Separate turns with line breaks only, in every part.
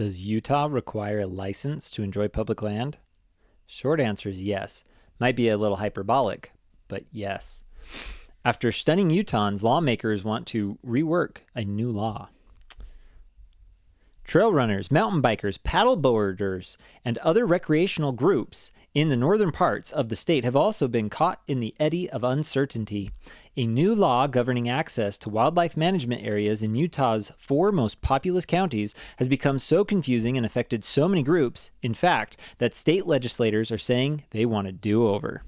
Does Utah require a license to enjoy public land? Short answer is yes. Might be a little hyperbolic, but yes. After stunning Utahns, lawmakers want to rework a new law. Trail runners, mountain bikers, paddleboarders, and other recreational groups in the northern parts of the state have also been caught in the eddy of uncertainty. A new law governing access to wildlife management areas in Utah's 4 most populous counties has become so confusing and affected so many groups, in fact, that state legislators are saying they want a do-over.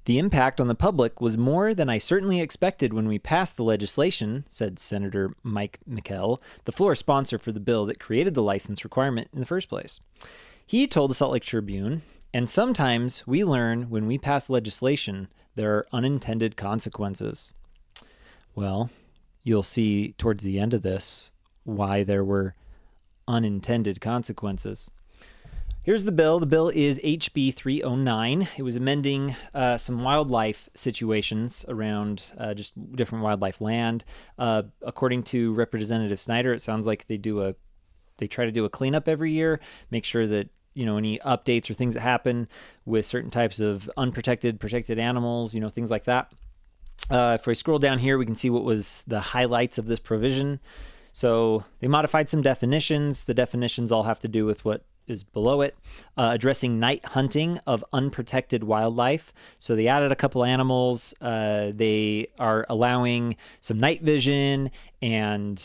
The impact on the public was more than I certainly expected when we passed the legislation, said Senator Mike McKell, the floor sponsor for the bill that created the license requirement in the first place. He told the Salt Lake Tribune, and sometimes we learn when we pass legislation there are unintended consequences. Well, you'll see towards the end of this why there were unintended consequences. Here's the bill. The bill is HB 309. It was amending some wildlife situations around just different wildlife land. According to Representative Snyder, it sounds like they try to do a cleanup every year, make sure that any updates or things that happen with certain types of protected animals, things like that. If we scroll down here, we can see what was the highlights of this provision. So they modified some definitions. The definitions all have to do with what is below it, addressing night hunting of unprotected wildlife. So they added a couple animals. They are allowing some night vision and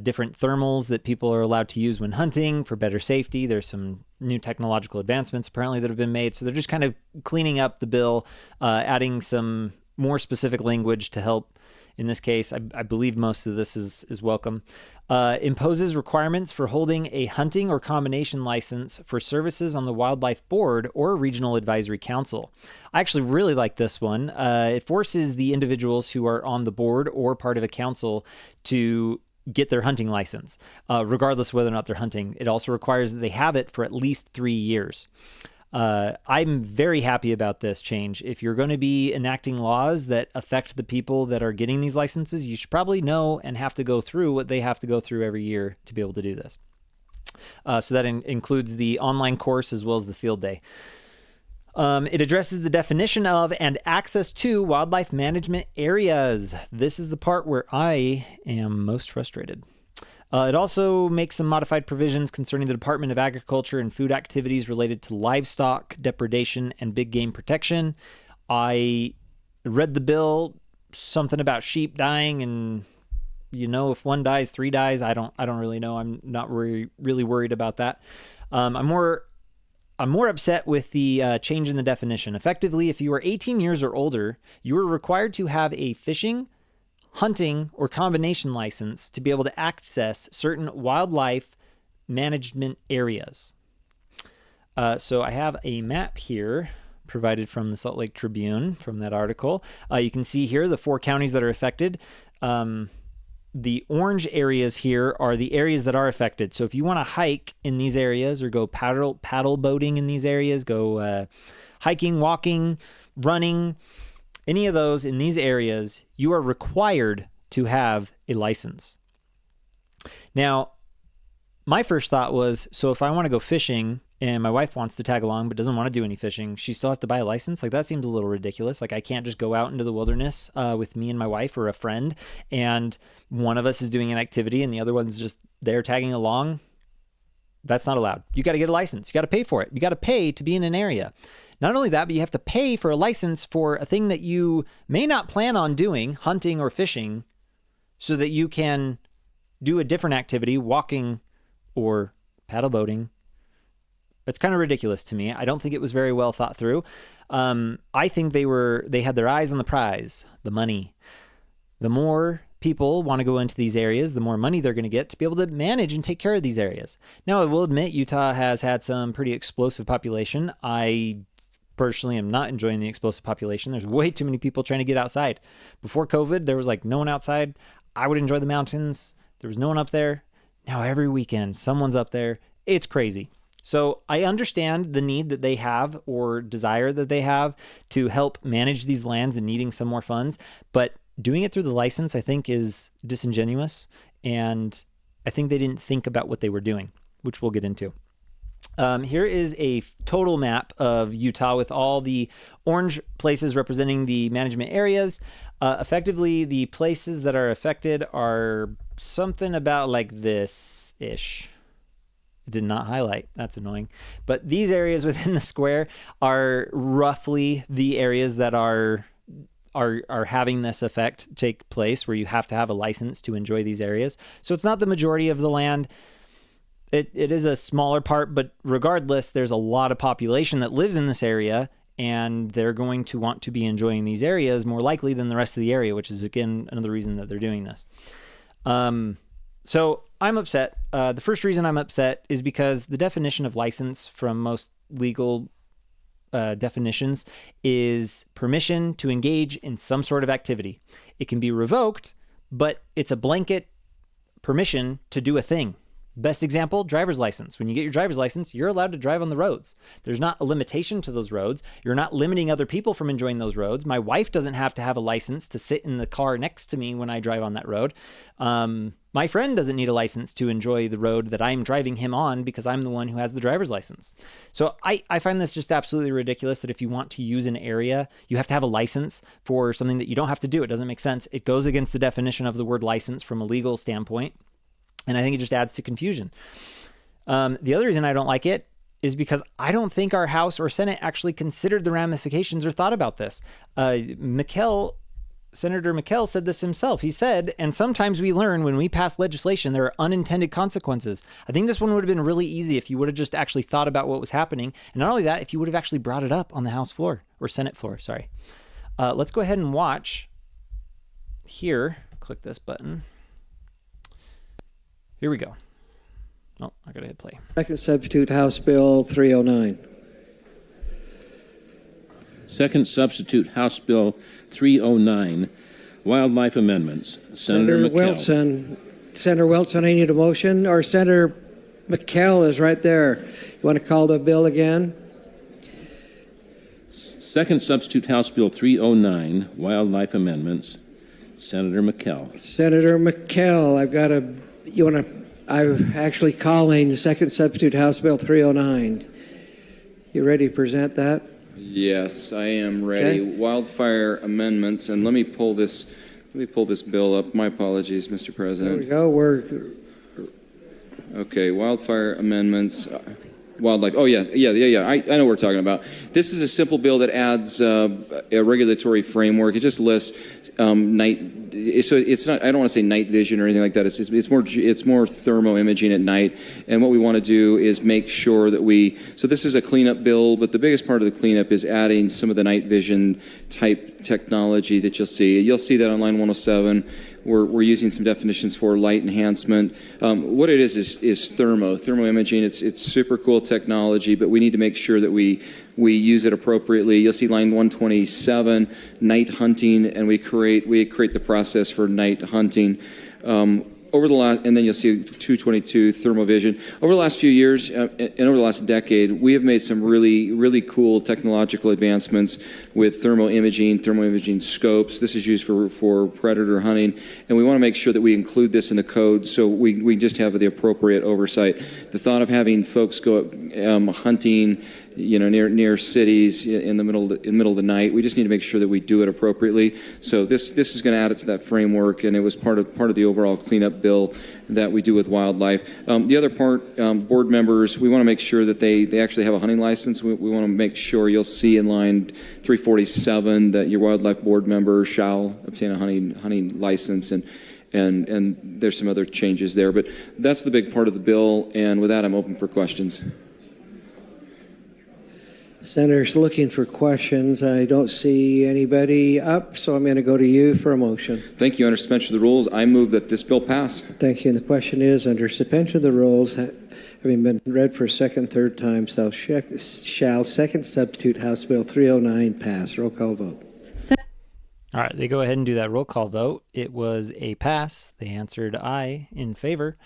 different thermals that people are allowed to use when hunting for better safety. There's some new technological advancements apparently that have been made. So they're just kind of cleaning up the bill, adding some more specific language to help. In this case, I believe most of this is welcome. Imposes requirements for holding a hunting or combination license for services on the Wildlife Board or Regional Advisory Council. I actually really like this one. It forces the individuals who are on the board or part of a council to get their hunting license, regardless of whether or not they're hunting. It also requires that they have it for at least 3 years. I'm very happy about this change. If you're going to be enacting laws that affect the people that are getting these licenses, you should probably know and have to go through what they have to go through every year to be able to do this. So that includes the online course as well as the field day. It addresses the definition of and access to wildlife management areas. This is the part where I am most frustrated. It also makes some modified provisions concerning the Department of Agriculture and food activities related to livestock depredation and big game protection. I read the bill, something about sheep dying, and if one dies, 3 dies. I don't really know. I'm not really worried about that. I'm more upset with the change in the definition. Effectively, if you are 18 years or older, you are required to have a fishing, hunting, or combination license to be able to access certain wildlife management areas. So I have a map here provided from the Salt Lake Tribune from that article. You can see here the 4 counties that are affected. The orange areas here are the areas that are affected. So if you want to hike in these areas or go paddle boating in these areas, go hiking, walking, running, any of those in these areas, you are required to have a license. Now, my first thought was, so if I want to go fishing and my wife wants to tag along but doesn't want to do any fishing, she still has to buy a license? Like, that seems a little ridiculous. Like, I can't just go out into the wilderness with me and my wife or a friend, and one of us is doing an activity and the other one's just there tagging along. That's not allowed. You got to get a license. You got to pay for it. You got to pay to be in an area. Not only that, but you have to pay for a license for a thing that you may not plan on doing, hunting or fishing, so that you can do a different activity, walking or paddle boating. It's kind of ridiculous to me. I don't think it was very well thought through. I think they had their eyes on the prize, the money. The more people want to go into these areas, the more money they're going to get to be able to manage and take care of these areas. Now, I will admit Utah has had some pretty explosive population. I personally am not enjoying the explosive population. There's way too many people trying to get outside. Before COVID, there was like no one outside. I would enjoy the mountains. There was no one up there. Now every weekend, someone's up there. It's crazy. So I understand the need that they have or desire that they have to help manage these lands and needing some more funds. But doing it through the license, I think, is disingenuous. And I think they didn't think about what they were doing. which we'll get into. Here is a total map of Utah with all the orange places representing the management areas. Effectively, the places that are affected are something about like this-ish. It did not highlight. That's annoying. But these areas within the square are roughly the areas that are having this effect take place, where you have to have a license to enjoy these areas. So it's not the majority of the land. It is a smaller part, but regardless, there's a lot of population that lives in this area, and they're going to want to be enjoying these areas more likely than the rest of the area, which is, again, another reason that they're doing this. So I'm upset. The first reason I'm upset is because the definition of license from most legal definitions is permission to engage in some sort of activity. It can be revoked, but it's a blanket permission to do a thing. Best example, driver's license. When you get your driver's license, you're allowed to drive on the roads. There's not a limitation to those roads. You're not limiting other people from enjoying those roads. My wife doesn't have to have a license to sit in the car next to me when I drive on that road. My friend doesn't need a license to enjoy the road that I'm driving him on because I'm the one who has the driver's license. So I find this just absolutely ridiculous that if you want to use an area, you have to have a license for something that you don't have to do. It doesn't make sense. It goes against the definition of the word license from a legal standpoint. And I think it just adds to confusion. The other reason I don't like it is because I don't think our House or Senate actually considered the ramifications or thought about this. Senator McKell said this himself. He said, and sometimes we learn when we pass legislation, there are unintended consequences. I think this one would have been really easy if you would have just actually thought about what was happening. And not only that, if you would have actually brought it up on the House floor or Senate floor, sorry. Let's go ahead and watch here. Click this button. Here we go. Oh, I gotta hit play.
Second substitute House Bill 309.
Second substitute House Bill 309, Wildlife Amendments. Senator McKell.
Wilson. Senator Wilson, I need a motion. Or Senator McKell is right there. You want to call the bill again?
Second substitute House Bill 309, Wildlife Amendments. Senator McKell.
Senator McKell, I'm actually calling the second substitute House Bill 309. You ready to present that?
Yes, I am ready.
Okay.
Wildfire amendments, and let me pull this bill up. My apologies, Mr. President.
There we go.
Okay, wildfire amendments. Wildlife. Oh, yeah. I know what we're talking about. This is a simple bill that adds a regulatory framework. It just lists night. So it's not. I don't want to say night vision or anything like that. It's more thermal imaging at night. And what we want to do is make sure that we. So this is a cleanup bill, but the biggest part of the cleanup is adding some of the night vision type technology that you'll see. You'll see that on line 107. We're using some definitions for light enhancement. What it is thermo imaging. It's super cool technology, but we need to make sure that we use it appropriately. You'll see line 127, night hunting, and we create the process for night hunting. And then you'll see 222 thermovision. Over the last few years and over the last decade, we have made some really, really cool technological advancements with thermal imaging scopes. This is used for predator hunting, and we want to make sure that we include this in the code so we just have the appropriate oversight. The thought of having folks go hunting, near cities in the middle of the night, we just need to make sure that we do it appropriately. So this is going to add it to that framework, and it was part of the overall cleanup bill that we do with wildlife. The other part, board members, we want to make sure that they actually have a hunting license. We want to make sure you'll see in line 347 that your wildlife board member shall obtain a hunting license, and there's some other changes there. But that's the big part of the bill, and with that, I'm open for questions.
Senator's looking for questions. I don't see anybody up, so I'm going to go to you for a motion.
Thank you. Under suspension of the rules, I move that this bill pass.
Thank you. And the question is, under suspension of the rules, having been read for a second, third time, shall second substitute House Bill 309 pass? Roll call vote.
All right, they go ahead and do that roll call vote. It was a pass. They answered aye in favor.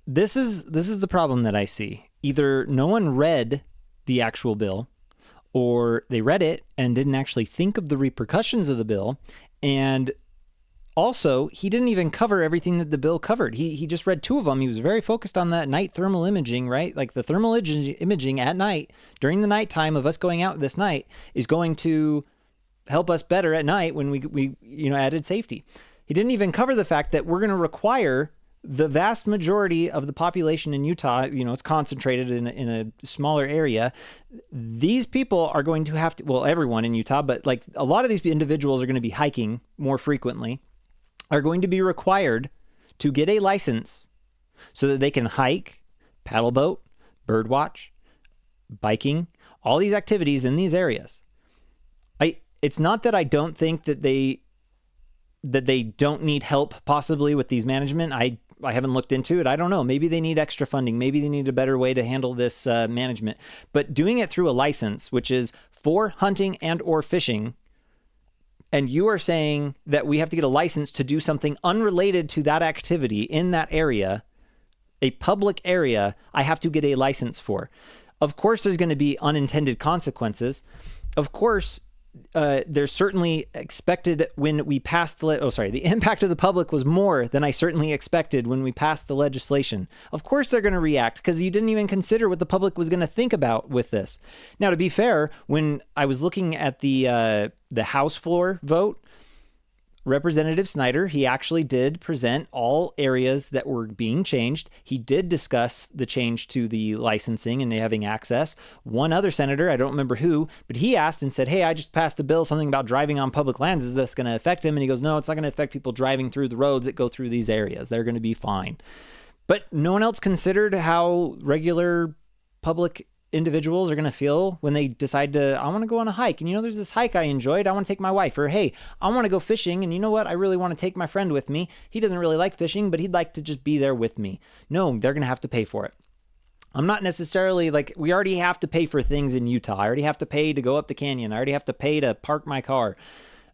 This is the problem that I see. Either no one read the actual bill, or they read it and didn't actually think of the repercussions of the bill. And Also, he didn't even cover everything that the bill covered. He just read 2 of them. He was very focused on that night thermal imaging, right? Like the thermal imaging at night, during the nighttime of us going out this night, is going to help us better at night when we added safety. He didn't even cover the fact that we're going to require the vast majority of the population in Utah, it's concentrated in a smaller area. These people are going to have to, well, everyone in Utah, but like a lot of these individuals are going to be hiking more frequently, are going to be required to get a license so that they can hike, paddle boat, birdwatch, biking, all these activities in these areas. It's not that I don't think that they don't need help possibly with these management. I haven't looked into it. I don't know. Maybe they need extra funding. Maybe they need a better way to handle this management. But doing it through a license, which is for hunting and or fishing, and you are saying that we have to get a license to do something unrelated to that activity in that area, a public area, I have to get a license for. Of course, there's going to be unintended consequences. Of course, there's certainly expected when we passed the impact of the public was more than I certainly expected when we passed the legislation. Of course they're going to react because you didn't even consider what the public was going to think about with this. Now, to be fair, when I was looking at the House floor vote, Representative Snyder, he actually did present all areas that were being changed. He did discuss the change to the licensing and having access. One other senator, I don't remember who, but he asked and said, hey, I just passed a bill, something about driving on public lands. Is this going to affect him? And he goes, no, it's not going to affect people driving through the roads that go through these areas. They're going to be fine. But no one else considered how regular public individuals are going to feel when they decide I want to go on a hike. And there's this hike I enjoyed. I want to take my wife. Or, hey, I want to go fishing. And you know what? I really want to take my friend with me. He doesn't really like fishing, but he'd like to just be there with me. No, they're going to have to pay for it. I'm not necessarily we already have to pay for things in Utah. I already have to pay to go up the canyon. I already have to pay to park my car.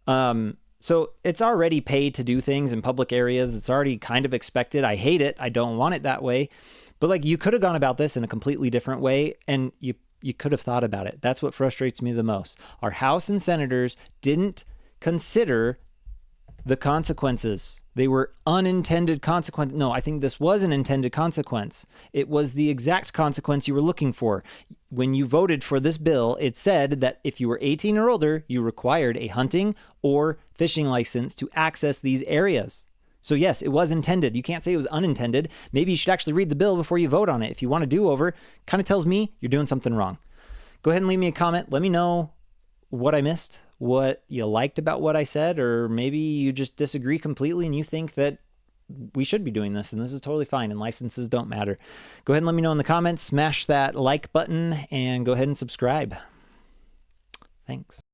So it's already paid to do things in public areas. It's already kind of expected. I hate it. I don't want it that way. But you could have gone about this in a completely different way, and you could have thought about it. That's what frustrates me the most. Our House and senators didn't consider the consequences. They were unintended consequences. No, I think this was an intended consequence. It was the exact consequence you were looking for. When you voted for this bill, it said that if you were 18 or older, you required a hunting or fishing license to access these areas. So yes, it was intended. You can't say it was unintended. Maybe you should actually read the bill before you vote on it. If you want a do-over, kind of tells me you're doing something wrong. Go ahead and leave me a comment. Let me know what I missed, what you liked about what I said, or maybe you just disagree completely and you think that we should be doing this and this is totally fine and licenses don't matter. Go ahead and let me know in the comments. Smash that like button and go ahead and subscribe. Thanks.